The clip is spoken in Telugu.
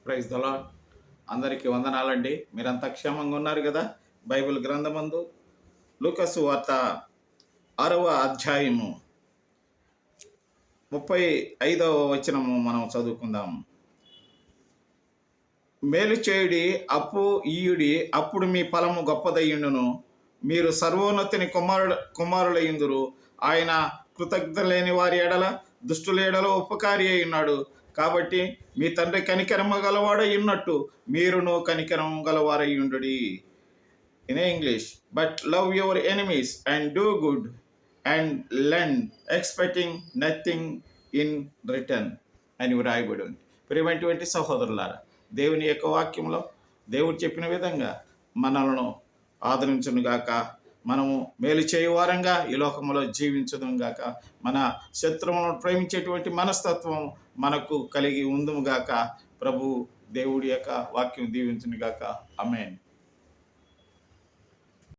Praise the lord. అందరికీ వందనాలండి. మీరంతా క్షేమంగా ఉన్నారు కదా? బైబిల్ గ్రంథమందు లూకాసు వార్త 6వ అధ్యాయము 35వ వచనము మనం చదువుకుందాం. మేలు చేయుడి, అప్పు ఇయ్యుడి, అప్పుడు మీ ఫలము గొప్పదయ్యుండును. మీరు సర్వోన్నతిని కుమారులయ్యుందురు. ఆయన కృతజ్ఞత లేని వారి ఎడల, దుష్టుల ఎడల ఉపకారి అయి ఉన్నాడు. కాబట్టి మీ తండ్రి కనికరము గలవాడై ఉన్నట్టు మీరును కనికరము గలవారై ఉండుడి. In English, but love your enemies and do good and lend expecting nothing in return అని వ్రాయబడి ఉంది. ప్రియమైనటువంటి సహోదరులారా, దేవుని యొక్క వాక్యంలో దేవుడు చెప్పిన విధంగా మనలను ఆదరించునుగాక. మనము మేలు చేయువారంగా ఈ లోకంలో జీవించుదుముగాక. మన శత్రువులను ప్రేమించేటువంటి మనస్తత్వం మనకు కలిగి ఉందుముగాక. ప్రభు దేవుడి యొక్క వాక్యం దీవించునుగాక. ఆమేన్.